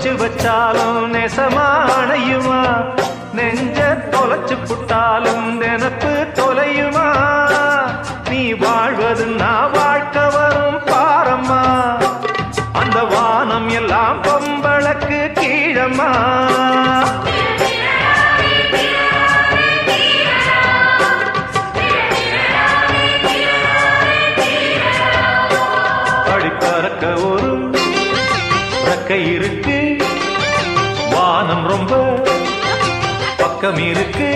புதைச்சு வச்சாலும் நெசமானையுமா நெஞ்ச தொலைச்சு புட்டாலும் நினப்பு தொலையுமா நீ வாழ்வது நான் வாழ்க்க வரும் பாரம்மா அந்த வானம் எல்லாம் பொம்பளக்கு கீழம்மா பறக்க ஒரு ரெக்கை இருக்கு வானம் ரொம்ப பக்கம் இருக்கு